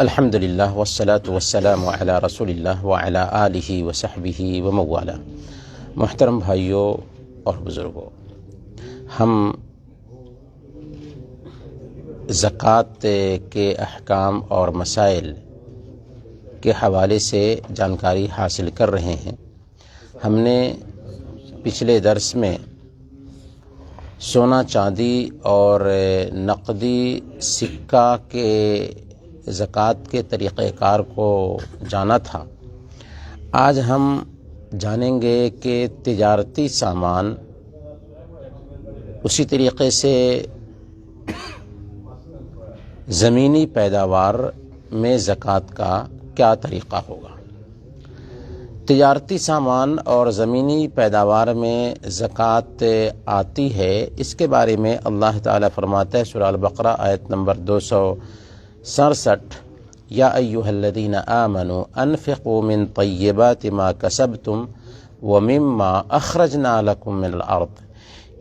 الحمدللہ والصلاة والسلام علی رسول اللہ وعلی آلہ وصحبہ وموالا۔ محترم بھائیوں اور بزرگوں، ہم زکوٰۃ کے احکام اور مسائل کے حوالے سے جانکاری حاصل کر رہے ہیں۔ ہم نے پچھلے درس میں سونا چاندی اور نقدی سکہ کے زکوٰۃ کے طریقہ کار کو جانا تھا۔ آج ہم جانیں گے کہ تجارتی سامان اسی طریقے سے زمینی پیداوار میں زکوٰۃ کا کیا طریقہ ہوگا۔ تجارتی سامان اور زمینی پیداوار میں زکوٰۃ آتی ہے، اس کے بارے میں اللہ تعالیٰ فرماتا ہے سورہ البقرہ آیت نمبر 267، یا ایھا الذین آمنوا انفقوا من طیبات ما کسبتم ومما اخرجنا لکم من الارض،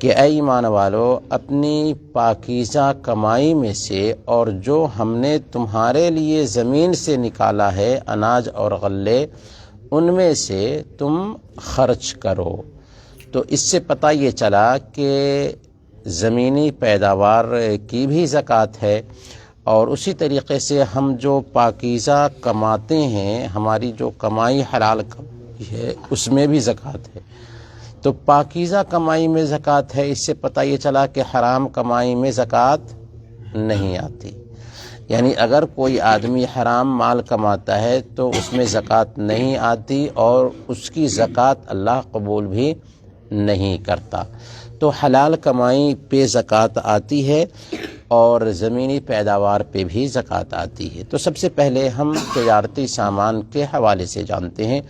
کہ اے ایمان والو اپنی پاکیزہ کمائی میں سے اور جو ہم نے تمہارے لیے زمین سے نکالا ہے اناج اور غلے، ان میں سے تم خرچ کرو۔ تو اس سے پتہ یہ چلا کہ زمینی پیداوار کی بھی زکوٰۃ ہے، اور اسی طریقے سے ہم جو پاکیزہ کماتے ہیں، ہماری جو کمائی حلال کمائی ہے، اس میں بھی زکوٰۃ ہے۔ تو پاکیزہ کمائی میں زکوٰۃ ہے، اس سے پتہ یہ چلا کہ حرام کمائی میں زکوٰۃ نہیں آتی۔ یعنی اگر کوئی آدمی حرام مال کماتا ہے تو اس میں زکوٰۃ نہیں آتی، اور اس کی زکوٰۃ اللہ قبول بھی نہیں کرتا۔ تو حلال کمائی پہ زکوٰۃ آتی ہے اور زمینی پیداوار پہ بھی زکوٰۃ آتی ہے۔ تو سب سے پہلے ہم تجارتی سامان کے حوالے سے جانتے ہیں۔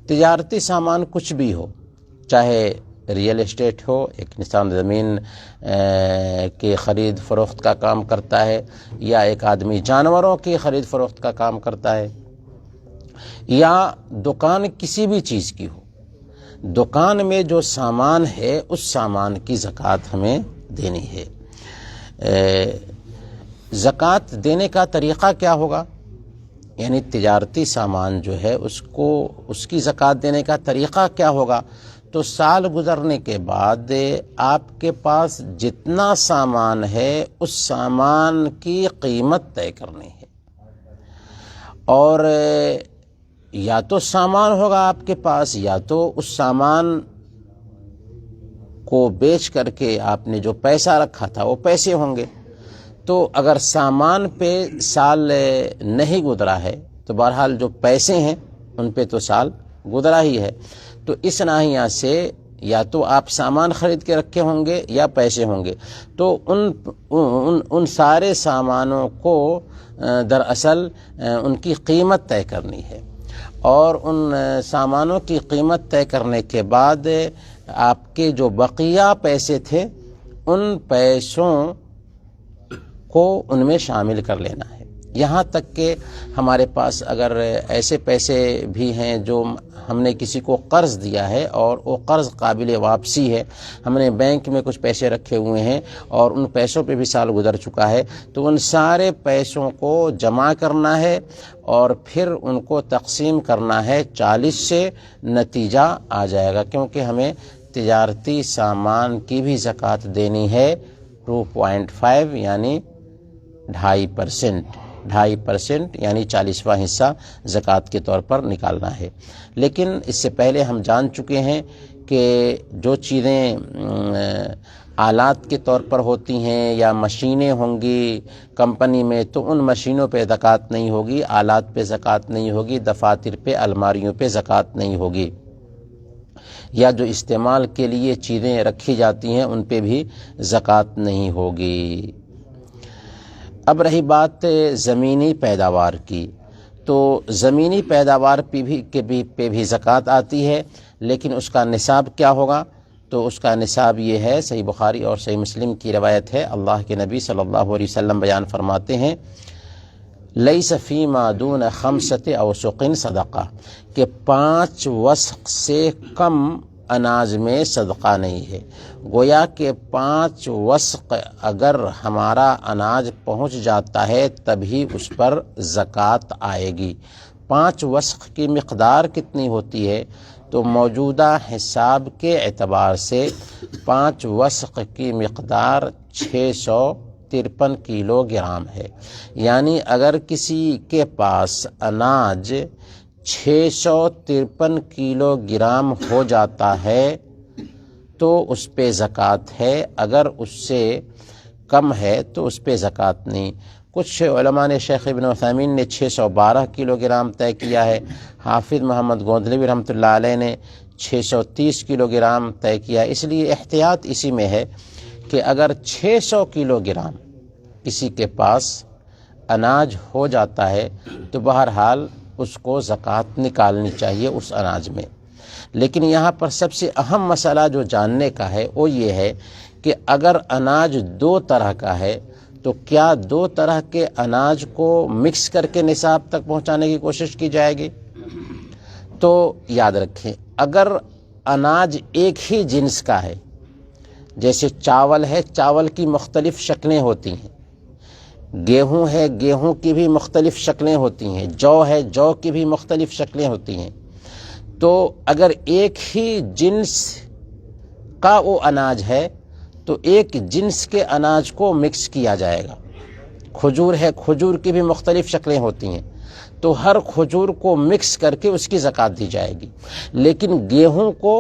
تجارتی سامان کچھ بھی ہو، چاہے ریئل اسٹیٹ ہو، ایک انسان زمین کی خرید فروخت کا کام کرتا ہے، یا ایک آدمی جانوروں کی خرید فروخت کا کام کرتا ہے، یا دکان کسی بھی چیز کی ہو، دکان میں جو سامان ہے اس سامان کی زکوٰۃ ہمیں دینی ہے۔ زکوٰۃ دینے کا طریقہ کیا ہوگا؟ یعنی تجارتی سامان جو ہے اس کی زکوٰۃ دینے کا طریقہ کیا ہوگا؟ تو سال گزرنے کے بعد آپ کے پاس جتنا سامان ہے اس سامان کی قیمت طے کرنی ہے، اور یا تو سامان ہوگا آپ کے پاس، یا تو اس سامان کو بیچ کر کے آپ نے جو پیسہ رکھا تھا وہ پیسے ہوں گے۔ تو اگر سامان پہ سال نہیں گزرا ہے تو بہرحال جو پیسے ہیں ان پہ تو سال گزرا ہی ہے۔ تو اس ناحیہ سے یا تو آپ سامان خرید کے رکھے ہوں گے یا پیسے ہوں گے۔ تو ان سارے سامانوں کو دراصل ان کی قیمت طے کرنی ہے، اور ان سامانوں کی قیمت طے کرنے کے بعد آپ کے جو بقیہ پیسے تھے ان پیسوں کو ان میں شامل کر لینا ہے۔ یہاں تک کہ ہمارے پاس اگر ایسے پیسے بھی ہیں جو ہم نے کسی کو قرض دیا ہے اور وہ قرض قابل واپسی ہے، ہم نے بینک میں کچھ پیسے رکھے ہوئے ہیں اور ان پیسوں پہ بھی سال گزر چکا ہے، تو ان سارے پیسوں کو جمع کرنا ہے اور پھر ان کو تقسیم کرنا ہے 40 سے، نتیجہ آ جائے گا۔ کیونکہ ہمیں تجارتی سامان کی بھی زکوٰۃ دینی ہے 2.5 یعنی 2.5% یعنی 40واں حصہ زکوٰۃ کے طور پر نکالنا ہے۔ لیکن اس سے پہلے ہم جان چکے ہیں کہ جو چیزیں آلات کے طور پر ہوتی ہیں یا مشینیں ہوں گی کمپنی میں، تو ان مشینوں پہ زکوٰۃ نہیں ہوگی، آلات پہ زکوٰۃ نہیں ہوگی، دفاتر پہ، الماریوں پہ زکوٰۃ نہیں ہوگی، یا جو استعمال کے لیے چیزیں رکھی جاتی ہیں ان پہ بھی زکوٰۃ نہیں ہوگی۔ اب رہی بات زمینی پیداوار کی، تو زمینی پیداوار پہ بھی زکوٰۃ آتی ہے، لیکن اس کا نصاب کیا ہوگا؟ تو اس کا نصاب یہ ہے، صحیح بخاری اور صحیح مسلم کی روایت ہے، اللہ کے نبی صلی اللہ علیہ وسلم بیان فرماتے ہیں، لیس فیما دون 5 اوسق صدقہ، کہ 5 وسق سے کم اناج میں صدقہ نہیں ہے۔ گویا کہ 5 وسق اگر ہمارا اناج پہنچ جاتا ہے تبھی اس پر زکوٰۃ آئے گی۔ 5 وسق کی مقدار کتنی ہوتی ہے؟ تو موجودہ حساب کے اعتبار سے 5 وسق کی مقدار 653 کلو گرام ہے۔ یعنی اگر کسی کے پاس اناج 653 کلو گرام ہو جاتا ہے تو اس پہ زکوٰۃ ہے، اگر اس سے کم ہے تو اس پہ زکوٰۃ نہیں۔ کچھ علماء نے، شیخ ابن عثیمین نے 612 کلو گرام طے کیا ہے، حافظ محمد گوندھلی رحمۃ اللہ علیہ نے 630 کلو گرام طے کیا۔ اس لیے احتیاط اسی میں ہے کہ اگر 600 کلو گرام کسی کے پاس اناج ہو جاتا ہے تو بہرحال اس کو زکوٰۃ نکالنی چاہیے اس اناج میں۔ لیکن یہاں پر سب سے اہم مسئلہ جو جاننے کا ہے وہ یہ ہے کہ اگر اناج 2 طرح کا ہے تو کیا 2 طرح کے اناج کو مکس کر کے نصاب تک پہنچانے کی کوشش کی جائے گی؟ تو یاد رکھیں، اگر اناج ایک ہی جنس کا ہے، جیسے چاول ہے، چاول کی مختلف شکلیں ہوتی ہیں، گیہوں ہے، گیہوں کی بھی مختلف شکلیں ہوتی ہیں، جو ہے، جو کی بھی مختلف شکلیں ہوتی ہیں، تو اگر ایک ہی جنس کا وہ اناج ہے تو ایک جنس کے اناج کو مکس کیا جائے گا۔ کھجور ہے، کھجور کی بھی مختلف شکلیں ہوتی ہیں، تو ہر کھجور کو مکس کر کے اس کی زکوٰۃ دی جائے گی۔ لیکن گیہوں کو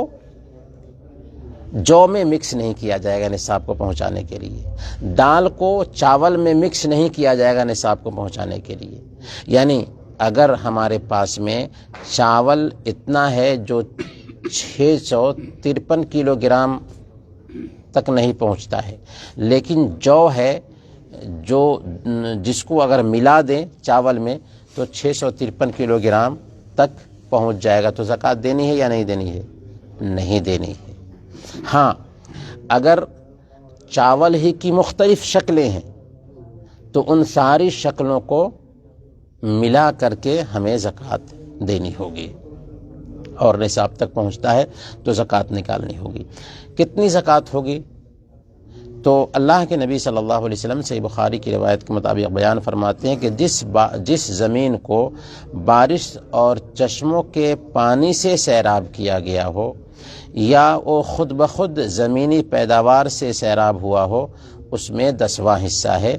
جو میں مکس نہیں کیا جائے گا نصاب کو پہنچانے کے لیے، دال کو چاول میں مکس نہیں کیا جائے گا نصاب کو پہنچانے کے لیے۔ یعنی اگر ہمارے پاس میں چاول اتنا ہے جو 653 کلو گرام تک نہیں پہنچتا ہے، لیکن جو ہے، جو جس کو اگر ملا دیں چاول میں تو 653 کلو گرام تک پہنچ جائے گا، تو زکوٰۃ دینی ہے یا نہیں دینی ہے؟ نہیں دینی ہے۔ ہاں، اگر چاول ہی کی مختلف شکلیں ہیں تو ان ساری شکلوں کو ملا کر کے ہمیں زکوٰۃ دینی ہوگی، اور نصاب تک پہنچتا ہے تو زکوٰۃ نکالنی ہوگی۔ کتنی زکوٰۃ ہوگی؟ تو اللہ کے نبی صلی اللہ علیہ وسلم صحیح بخاری کی روایت کے مطابق بیان فرماتے ہیں کہ جس زمین کو بارش اور چشموں کے پانی سے سیراب کیا گیا ہو، یا وہ خود بخود زمینی پیداوار سے سیراب ہوا ہو، اس میں 10واں حصہ ہے،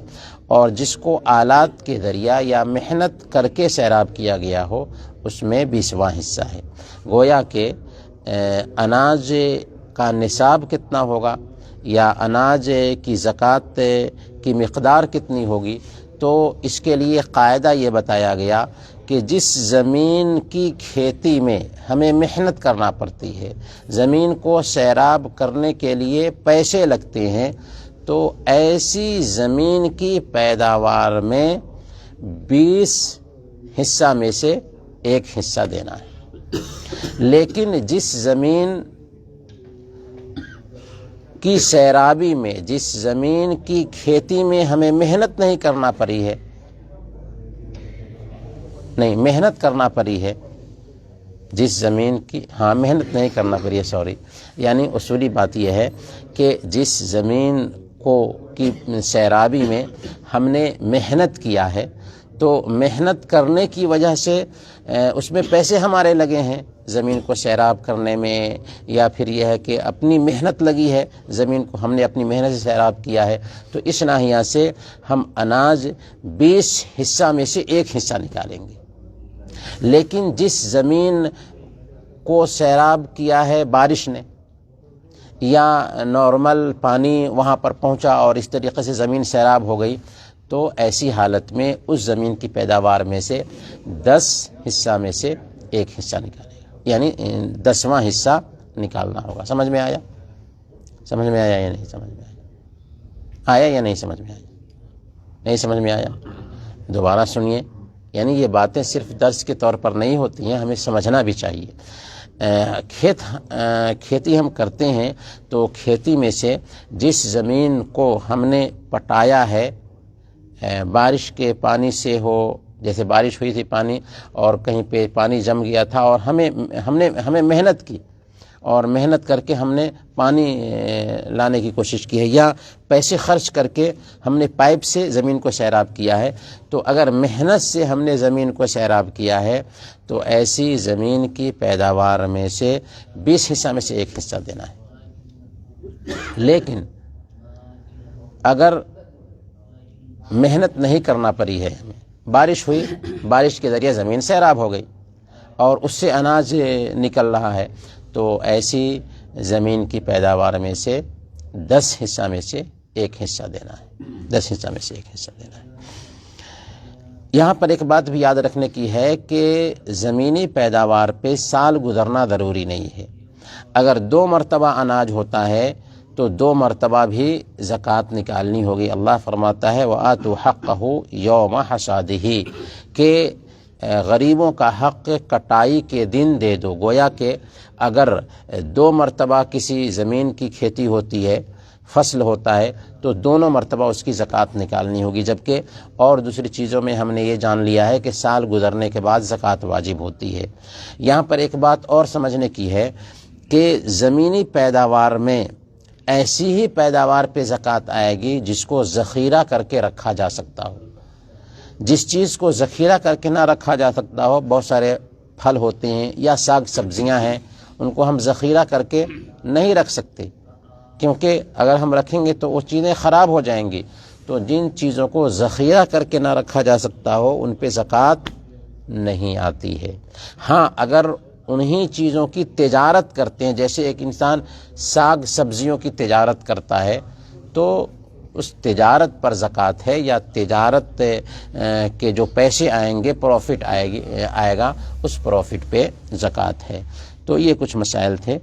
اور جس کو آلات کے ذریعہ یا محنت کر کے سیراب کیا گیا ہو اس میں 20واں حصہ ہے۔ گویا کہ اناج کا نصاب کتنا ہوگا یا اناج کی زکوٰۃ کی مقدار کتنی ہوگی، تو اس کے لیے قاعدہ یہ بتایا گیا کہ جس زمین کی کھیتی میں ہمیں محنت کرنا پڑتی ہے، زمین کو سیراب کرنے کے لیے پیسے لگتے ہیں، تو ایسی زمین کی پیداوار میں 20 حصہ میں سے 1 حصہ دینا ہے۔ لیکن جس زمین کی سیرابی میں، جس زمین کی کھیتی میں ہمیں محنت نہیں کرنا پڑی ہے، محنت کرنا پڑی ہے، جس زمین کی محنت نہیں کرنا پڑی ہے، یعنی اصولی بات یہ ہے کہ جس زمین کی سیرابی میں ہم نے محنت کیا ہے، تو محنت کرنے کی وجہ سے اس میں پیسے ہمارے لگے ہیں زمین کو سیراب کرنے میں، یا پھر یہ ہے کہ اپنی محنت لگی ہے، زمین کو ہم نے اپنی محنت سے سیراب کیا ہے، تو اس ناحیہ سے ہم اناج 20 حصہ میں سے 1 حصہ نکالیں گے۔ لیکن جس زمین کو سیراب کیا ہے بارش نے، یا نارمل پانی وہاں پر پہنچا اور اس طریقے سے زمین سیراب ہو گئی، تو ایسی حالت میں اس زمین کی پیداوار میں سے 10 حصہ میں سے 1 حصہ نکالے گا، یعنی 10واں حصہ نکالنا ہوگا۔ سمجھ میں آیا؟ سمجھ میں آیا یا نہیں سمجھ میں آیا؟ آیا یا نہیں سمجھ میں آیا؟ نہیں سمجھ میں آیا؟ دوبارہ سنیے، یعنی یہ باتیں صرف درس کے طور پر نہیں ہوتی ہیں، ہمیں سمجھنا بھی چاہیے۔ کھیتی ہم کرتے ہیں تو کھیتی میں سے جس زمین کو ہم نے پٹایا ہے، بارش کے پانی سے ہو، جیسے بارش ہوئی تھی پانی اور کہیں پہ پانی جم گیا تھا اور ہمیں محنت کی اور محنت کر کے ہم نے پانی لانے کی کوشش کی ہے، یا پیسے خرچ کر کے ہم نے پائپ سے زمین کو سیراب کیا ہے، تو اگر محنت سے ہم نے زمین کو سیراب کیا ہے تو ایسی زمین کی پیداوار میں سے 20 حصہ میں سے 1 حصہ دینا ہے۔ لیکن اگر محنت نہیں کرنا پڑی ہے، بارش ہوئی، بارش کے ذریعے زمین سیراب ہو گئی اور اس سے اناج نکل رہا ہے، تو ایسی زمین کی پیداوار میں سے 10 حصہ میں سے 1 حصہ دینا ہے، 10 حصہ میں سے 1 حصہ دینا ہے۔ یہاں پر ایک بات بھی یاد رکھنے کی ہے کہ زمینی پیداوار پہ سال گزرنا ضروری نہیں ہے۔ اگر 2 مرتبہ اناج ہوتا ہے تو 2 مرتبہ بھی زکوٰۃ نکالنی ہوگی۔ اللہ فرماتا ہے وَآتُوا حَقَّهُ يَوْمَ حَصَادِهِ کہ غریبوں کا حق کٹائی کے دن دے دو۔ گویا کہ اگر 2 مرتبہ کسی زمین کی کھیتی ہوتی ہے، فصل ہوتا ہے، تو دونوں مرتبہ اس کی زکوٰۃ نکالنی ہوگی، جبکہ اور دوسری چیزوں میں ہم نے یہ جان لیا ہے کہ سال گزرنے کے بعد زکوٰۃ واجب ہوتی ہے۔ یہاں پر ایک بات اور سمجھنے کی ہے کہ زمینی پیداوار میں ایسی ہی پیداوار پہ زکوٰۃ آئے گی جس کو ذخیرہ کر کے رکھا جا سکتا ہو۔ جس چیز کو ذخیرہ کر کے نہ رکھا جا سکتا ہو، بہت سارے پھل ہوتے ہیں یا ساگ سبزیاں ہیں، ان کو ہم ذخیرہ کر کے نہیں رکھ سکتے، کیونکہ اگر ہم رکھیں گے تو وہ چیزیں خراب ہو جائیں گی۔ تو جن چیزوں کو ذخیرہ کر کے نہ رکھا جا سکتا ہو ان پہ زکوٰۃ نہیں آتی ہے۔ ہاں، اگر انہی چیزوں کی تجارت کرتے ہیں، جیسے ایک انسان ساگ سبزیوں کی تجارت کرتا ہے، تو اس تجارت پر زکوٰۃ ہے، یا تجارت کے جو پیسے آئیں گے، پروفٹ آئے گا، اس پروفٹ پہ زکوٰۃ ہے۔ تو یہ کچھ مسائل تھے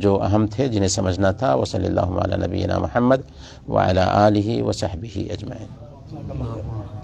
جو اہم تھے جنہیں سمجھنا تھا۔ وصلی اللہ علی نبینا محمد وعلی آلہ وصحبہ اجمعین۔